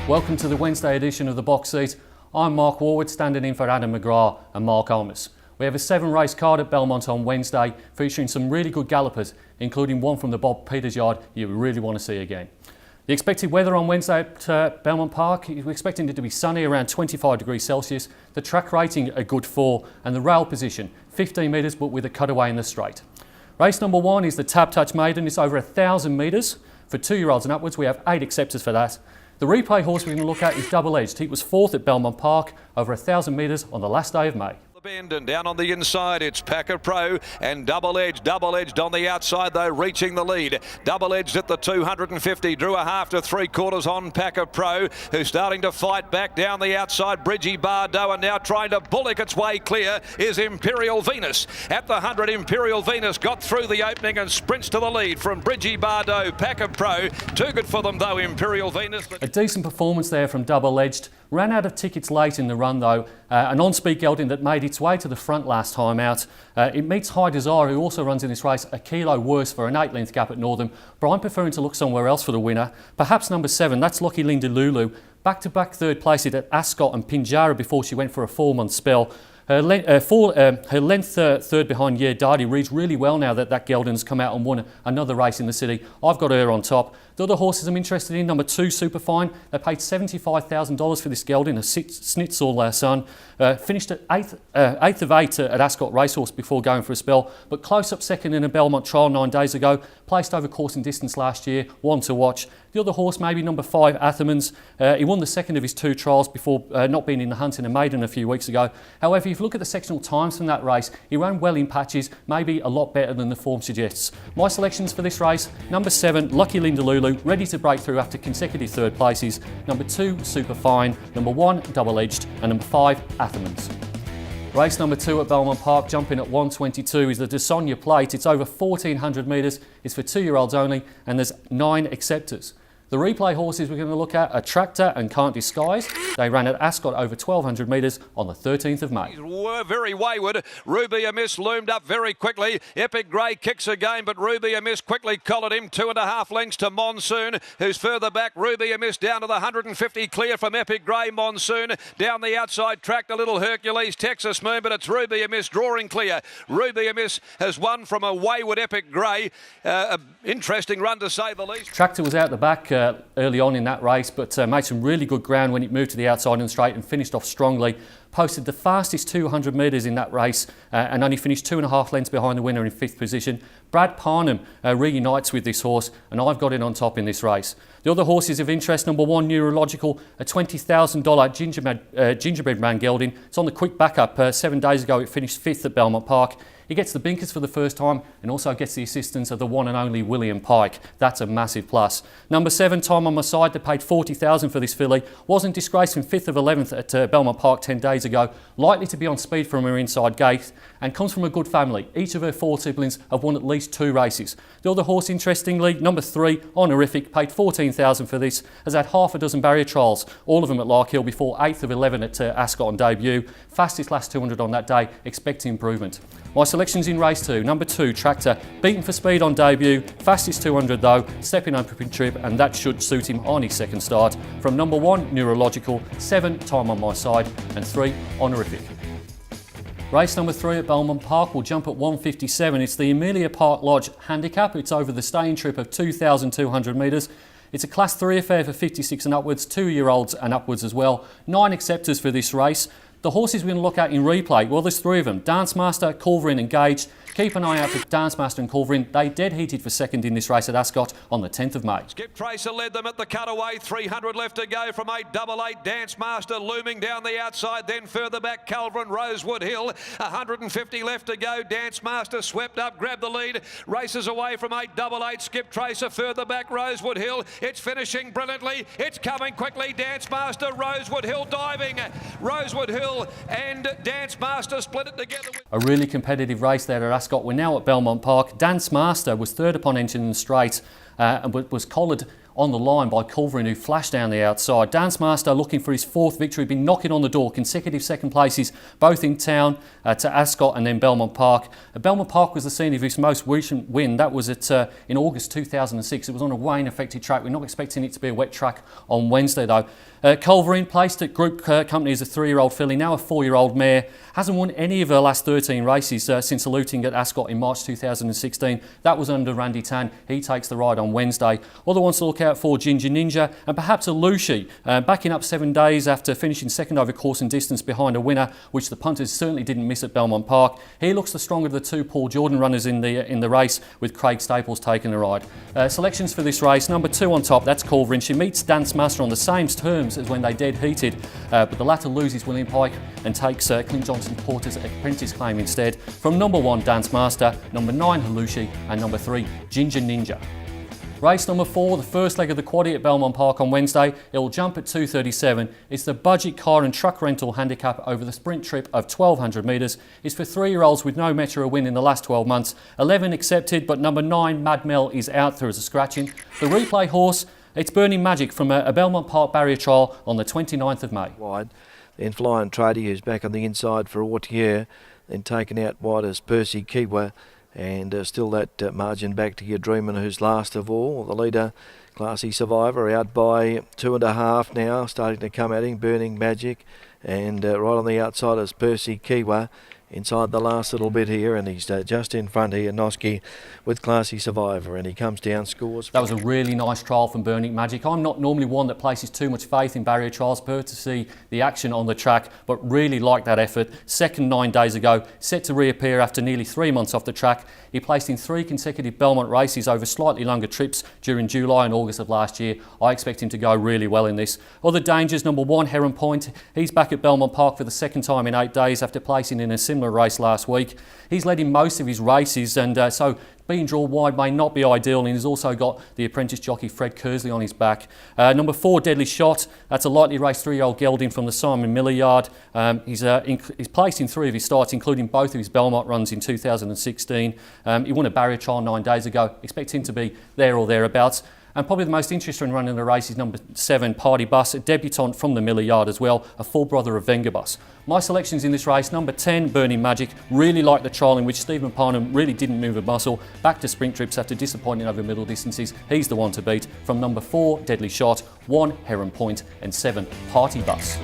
Welcome to the Wednesday edition of the Box Seat. I'm Mark Warwood, standing in for Adam McGrath and Mark Almus. We have a 7-race card at Belmont on Wednesday, featuring some really good gallopers, including one from the Bob Peters yard you really want to see again. The expected weather on Wednesday at Belmont Park, we're expecting it to be sunny, around 25 degrees Celsius, the track rating a good 4, and the rail position 15 metres but with a cutaway in the straight. Race number 1 is the Tab Touch Maiden. It's over 1,000 metres. For 2-year-olds and upwards, we have 8 acceptors for that. The replay horse we're going to look at is Double Edged. He was 4th at Belmont Park, over 1,000 metres on the last day of May. Bend and down on the inside it's Packer Pro and Double Edged on the outside though, reaching the lead. Double Edged at the 250, drew a half to 3/4 on Packer Pro, who's starting to fight back down the outside. Bridgie Bardot, and now trying to bullock its way clear is Imperial Venus. At the 100, Imperial Venus got through the opening and sprints to the lead from Bridgie Bardot. Packer Pro, too good for them though, Imperial Venus. A decent performance there from Double Edged. Ran out of tickets late in the run though. An on-speed gelding that made its way to the front last time out. It meets High Desire, who also runs in this race, a kilo worse for an 8-length gap at Northern, but I'm preferring to look somewhere else for the winner. Perhaps number 7, that's Lucky Linda Lulu. Back-to-back third place at Ascot and Pinjarra before she went for a 4-month spell. Her length third behind Yeah Darty reads really well now that Geldon's come out and won another race in the city. I've got her on top. The other horses I'm interested in, number 2, Superfine. They paid $75,000 for this gelding, a Snitzel son. Finished at 8th of 8 at Ascot Racehorse before going for a spell, but close up second in a Belmont trial 9 days ago. Placed over course and distance last year, one to watch. The other horse, maybe number 5, Athermans. He won the second of his 2 trials before not being in the hunt in a maiden a few weeks ago. However, if you look at the sectional times from that race, he ran well in patches, maybe a lot better than the form suggests. My selections for this race, number 7, Lucky Linda Lulu, ready to break through after consecutive third places. Number 2, Superfine. Number 1, Double Edged. And number 5, Athermans. Race number 2 at Belmont Park, jumping at 122, is the DeSonia Plate. It's over 1,400 metres, it's for 2-year-olds only, and there's 9 acceptors. The replay horses we're going to look at are Tractor and Can't Disguise. They ran at Ascot over 1,200 metres on the 13th of May. Were very wayward. Ruby Amiss loomed up very quickly. Epic Grey kicks again, but Ruby Amiss quickly collared him. 2.5 lengths to Monsoon, who's further back. Ruby Amiss down to the 150, clear from Epic Grey. Monsoon down the outside track, a little Hercules, Texas Moon, but it's Ruby Amiss drawing clear. Ruby Amiss has won from a wayward Epic Grey. Interesting run to say the least. Tractor was out the back early on in that race, but made some really good ground when it moved to the outside and straight and finished off strongly. Posted the fastest 200 metres in that race and only finished 2.5 lengths behind the winner in 5th position. Brad Parnham reunites with this horse, and I've got it on top in this race. The other horses of interest, number 1, Neurological, a $20,000 gingerbread man gelding. It's on the quick backup. 7 days ago it finished 5th at Belmont Park. He gets the Binkers for the first time and also gets the assistance of the one and only William Pike. That's a massive plus. Number 7, Time on My Side. They paid $40,000 for this filly. Wasn't disgraced from 5th of 11th at Belmont Park 10 days ago. Likely to be on speed from her inside gate and comes from a good family. Each of her 4 siblings have won at least 2 races. The other horse, interestingly, number 3, Honorific, paid $14,000 for this. Has had half a dozen barrier trials, all of them at Larkhill before 8th of 11 at Ascot on debut. Fastest last 200 on that day, expecting improvement. My selections in race 2, number 2, Tractor, beaten for speed on debut, fastest 200 though, stepping open trip, and that should suit him on his second start. From number 1, Neurological, 7, Time on My Side, and 3, Honorific. Race number 3 at Belmont Park will jump at 157. It's the Amelia Park Lodge Handicap. It's over the staying trip of 2,200 metres. It's a Class 3 affair for 56 and upwards, 2-year-olds and upwards as well. 9 acceptors for this race. The horses we're going to look at in replay, well, there's 3 of them. Dance Master, Culverin and Gage. Keep an eye out for Dance Master and Culverin. They dead heated for second in this race at Ascot on the 10th of May. Skip Tracer led them at the cutaway. 300 left to go from 888. Dance Master looming down the outside. Then further back, Culverin, Rosewood Hill. 150 left to go. Dance Master swept up, grabbed the lead. Races away from 888. Skip Tracer further back, Rosewood Hill. It's finishing brilliantly. It's coming quickly. Dance Master, Rosewood Hill diving. Rosewood Hill and Dance Master split it together. A really competitive race there at Ascot. We're now at Belmont Park. Dance Master was 3rd upon entering in the straight and was collared on the line by Culverin, who flashed down the outside. Dance Master looking for his 4th victory, been knocking on the door, consecutive second places, both in town to Ascot and then Belmont Park. Belmont Park was the scene of his most recent win. That was in August 2006. It was on a rain-affected track. We're not expecting it to be a wet track on Wednesday though. Culverin placed at Group Company as a 3-year-old filly, now a 4-year-old mare. Hasn't won any of her last 13 races since saluting at Ascot in March 2016. That was under Randy Tan. He takes the ride on Wednesday. Other ones to look out for: Ginger Ninja and perhaps Alushi, backing up 7 days after finishing second over course and distance behind a winner, which the punters certainly didn't miss at Belmont Park. He looks the stronger of the 2 Paul Jordan runners in the race, with Craig Staples taking the ride. Selections for this race: number 2 on top, that's Culverin. She meets Dance Master on the same terms as when they dead heated, but the latter loses William Pike and takes Clint Johnson Porter's apprentice claim instead. From number 1, Dance Master, number 9, Halushi, and number 3, Ginger Ninja. Race number 4, the first leg of the quaddie at Belmont Park on Wednesday. It will jump at 2:37. It's the budget car and truck rental handicap over the sprint trip of 1,200 metres. It's for 3-year-olds with no Metro win in the last 12 months. 11 accepted, but number 9, Mad Mel, is out through as a scratching. The replay horse, it's Burning Magic from a Belmont Park barrier trial on the 29th of May. Wide, then Flying Tradie, who's back on the inside for Autier, then taken out wide as Percy Kiwa, and still that margin back to your Dreamer, who's last of all. The leader, Classy Survivor, out by 2.5 now, starting to come at him, Burning Magic, and right on the outside is Percy Kiwa. Inside the last little bit here, and he's just in front here, Noski, with Classy Survivor, and he comes down, scores. That was a really nice trial from Burning Magic. I'm not normally one that places too much faith in barrier trials, prefer to see the action on the track, but really like that effort. Second 9 days ago, set to reappear after nearly 3 months off the track. He placed in 3 consecutive Belmont races over slightly longer trips during July and August of last year. I expect him to go really well in this. Other dangers: number 1, Heron Point. He's back at Belmont Park for the 2nd time in 8 days after placing in a similar race last week. He's led in most of his races, and so being drawn wide may not be ideal, and he's also got the apprentice jockey Fred Kersley on his back. Number 4, Deadly Shot. That's a lightly raced 3-year-old gelding from the Simon Miller yard. He's placed in 3 of his starts, including both of his Belmont runs in 2016. He won a barrier trial 9 days ago. Expect him to be there or thereabouts. And probably the most interesting run in the race is number 7, Party Bus, a debutant from the Miller yard as well, a full brother of Venga Bus. My selections in this race: number 10, Burning Magic. Really like the trial in which Stephen Parnham really didn't move a muscle. Back to sprint trips after disappointing over middle distances. He's the one to beat. From number 4, Deadly Shot, 1, Heron Point, and 7, Party Bus.